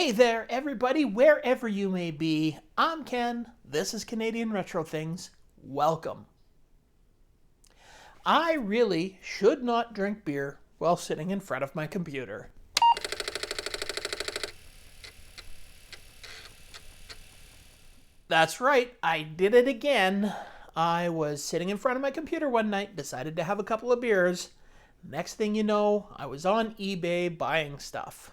Hey there, everybody, wherever you may be. I'm Ken. This is Canadian Retro Things. Welcome. I really should not drink beer while sitting in front of my computer. That's right, I did it again. I was sitting in front of my computer one night, decided to have a couple of beers. Next thing you know, I was on eBay buying stuff.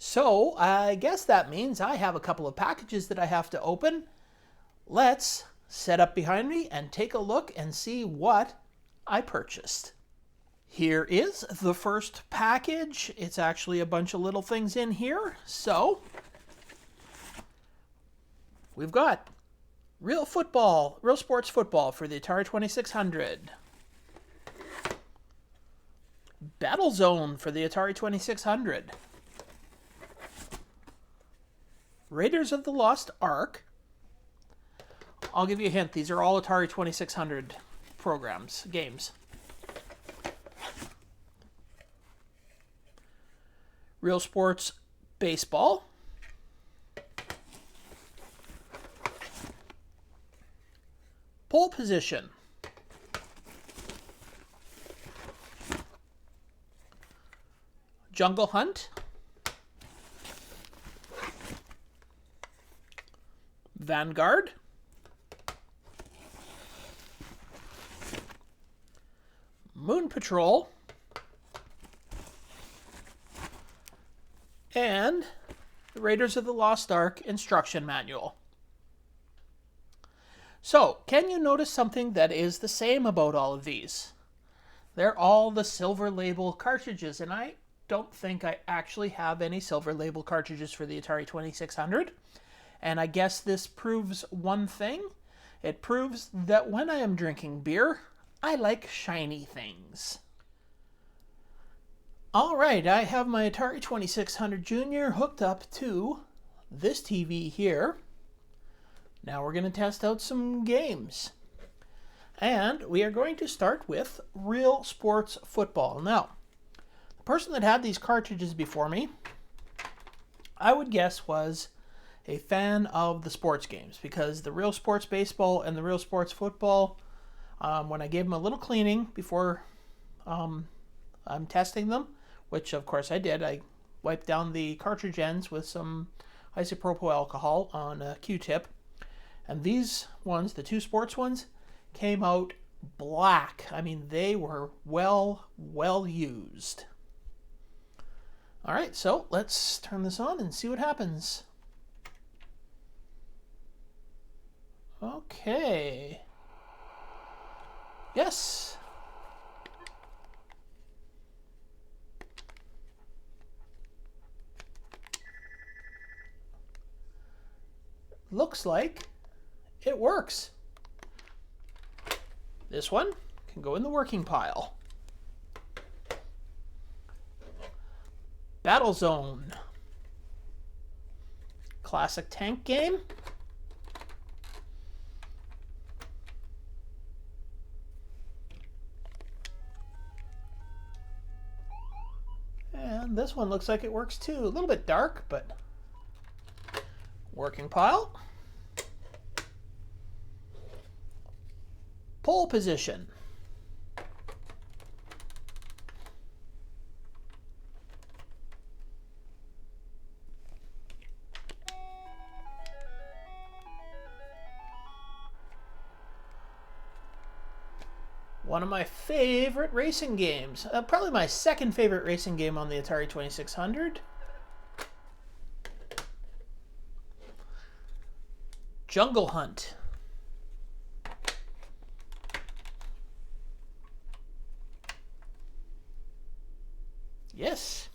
So, I guess that means I have a couple of packages that I have to open. Let's set up behind me and take a look and see what I purchased. Here is the first package. It's actually a bunch of little things in here. So, we've got real sports football for the Atari 2600. Battlezone for the Atari 2600. Raiders of the Lost Ark. I'll give you a hint. These are all Atari 2600 games. Real Sports Baseball. Pole Position. Jungle Hunt. Vanguard. Moon Patrol. And the Raiders of the Lost Ark instruction manual. So, can you notice something that is the same about all of these? They're all the Silver Label cartridges, and I don't think I actually have any Silver Label cartridges for the Atari 2600. And I guess this proves one thing. It proves that when I am drinking beer, I like shiny things. Alright, I have my Atari 2600 Junior hooked up to this TV here. Now we're going to test out some games. And we are going to start with Real Sports Football. Now, the person that had these cartridges before me, I would guess was a fan of the sports games, because the Real Sports Baseball and the Real Sports Football, when I gave them a little cleaning before I'm testing them, which of course I did, I wiped down the cartridge ends with some isopropyl alcohol on a Q-tip, and these ones, the two sports ones, came out black. I mean, they were well used. Alright, so let's turn this on and see what happens. Okay. Yes. Looks like it works. This one can go in the working pile. Battlezone. Classic tank game. And this one looks like it works too. A little bit dark, but working pile. Pole Position. One of my favorite racing games. Probably my second favorite racing game on the Atari 2600. Jungle Hunt. Yes.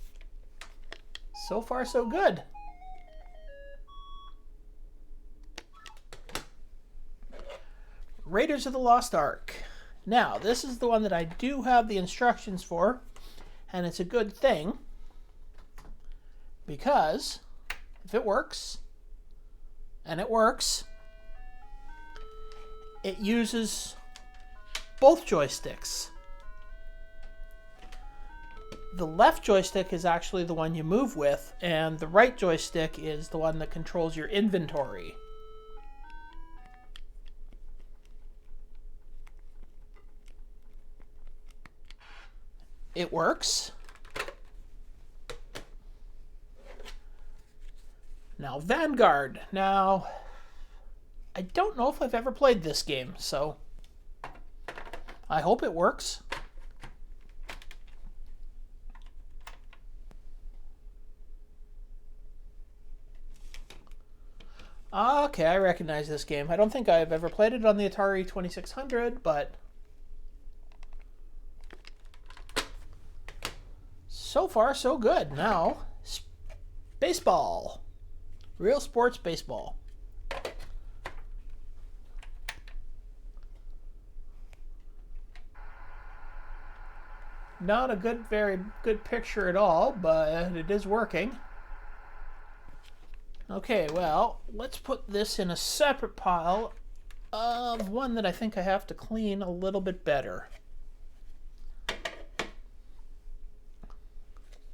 So far, so good. Raiders of the Lost Ark. Now, this is the one that I do have the instructions for, and it's a good thing, because if it works, and it works, it uses both joysticks. the left joystick is actually the one you move with, and the right joystick is the one that controls your inventory. It works. Now, Vanguard. Now, I don't know if I've ever played this game, so I hope it works. Okay, I recognize this game. I don't think I've ever played it on the Atari 2600, but so far so good. Now, baseball. Real sports baseball. Not a very good picture at all, but it is working. Okay, well, let's put this in a separate pile of one that I think I have to clean a little bit better.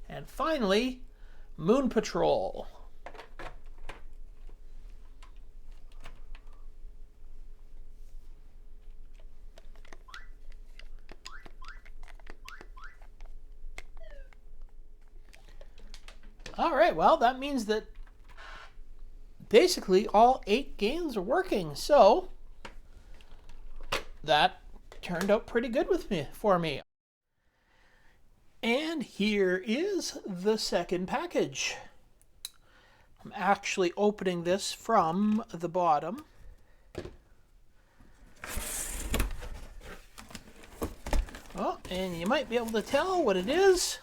And finally, Moon Patrol. All right, well, that means that basically all 8 games are working, so that turned out pretty good for me. And here is the second package. I'm actually opening this from the bottom. Oh, and you might be able to tell what it is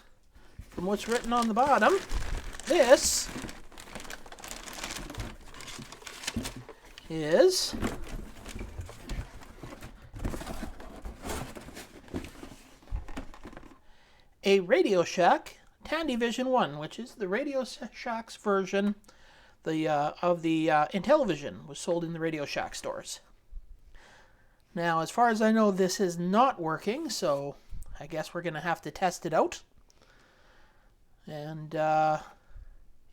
from what's written on the bottom. This is a Radio Shack Tandyvision 1, which is the Radio Shack's version of the Intellivision. Was sold in the Radio Shack stores. Now, as far as I know, this is not working, so I guess we're going to have to test it out. And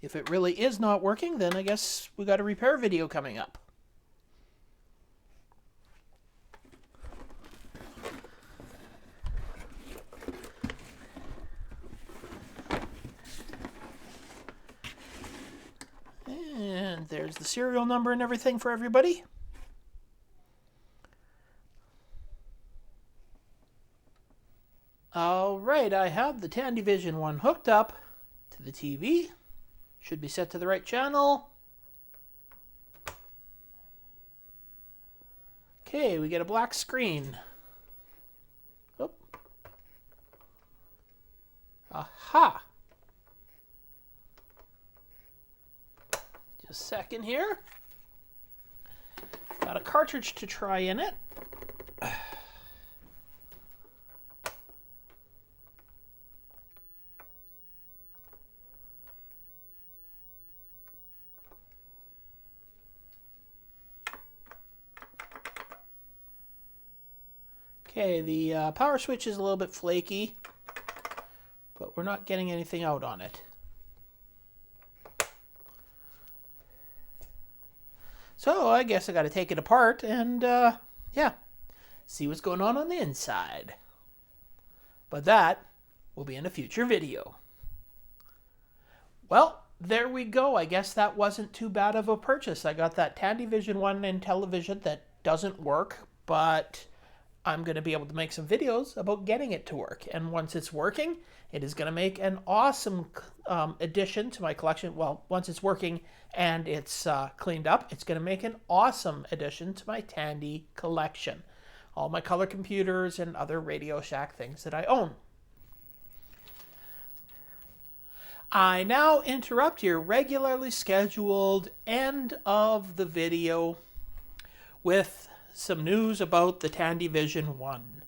if it really is not working, then I guess we got a repair video coming up. And there's the serial number and everything for everybody. All right, I have the Tandyvision 1 hooked up to the TV. Should be set to the right channel. Okay, we get a black screen. Oh. Aha! Just a second here. Got a cartridge to try in it. Okay, the power switch is a little bit flaky, but we're not getting anything out on it. So I guess I got to take it apart and, yeah, see what's going on the inside. But that will be in a future video. Well, there we go. I guess that wasn't too bad of a purchase. I got that Tandyvision 1 Intellivision that doesn't work, but I'm going to be able to make some videos about getting it to work. And once it's working, it is going to make an awesome addition to my collection. Well, once it's working and it's cleaned up, it's going to make an awesome addition to my Tandy collection. All my color computers and other Radio Shack things that I own. I now interrupt your regularly scheduled end of the video with some news about the Tandyvision 1.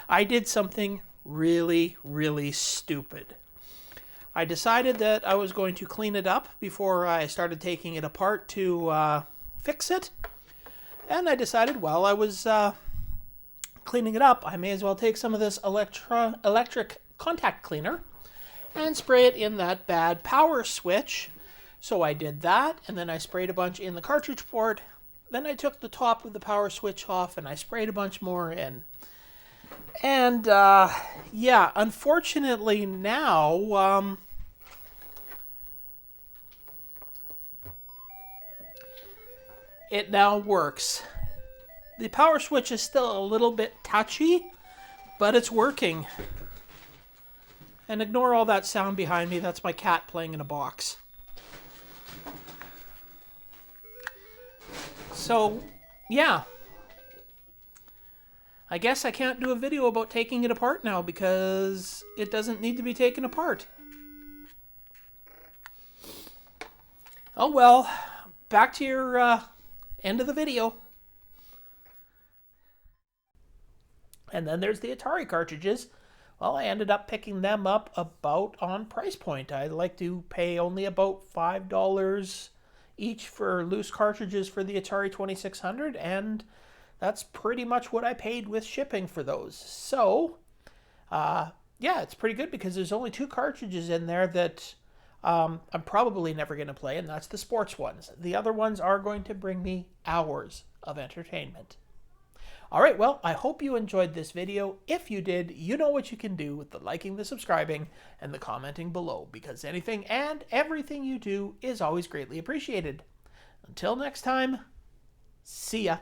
I did something really, really stupid. I decided that I was going to clean it up before I started taking it apart to fix it. And I decided while I was cleaning it up, I may as well take some of this electric contact cleaner and spray it in that bad power switch. So I did that, and then I sprayed a bunch in the cartridge port. Then I took the top of the power switch off, and I sprayed a bunch more in. And, yeah, unfortunately now, it now works. The power switch is still a little bit touchy, but it's working. And ignore all that sound behind me. That's my cat playing in a box. So, yeah. I guess I can't do a video about taking it apart now because it doesn't need to be taken apart. Oh well, back to your end of the video. And then there's the Atari cartridges. Well, I ended up picking them up about on price point. I like to pay only about $5 each for loose cartridges for the Atari 2600, and that's pretty much what I paid with shipping for those. So, yeah, it's pretty good because there's only 2 cartridges in there that I'm probably never going to play, and that's the sports ones. The other ones are going to bring me hours of entertainment. All right, well, I hope you enjoyed this video. If you did, you know what you can do with the liking, the subscribing, and the commenting below, because anything and everything you do is always greatly appreciated. Until next time, see ya.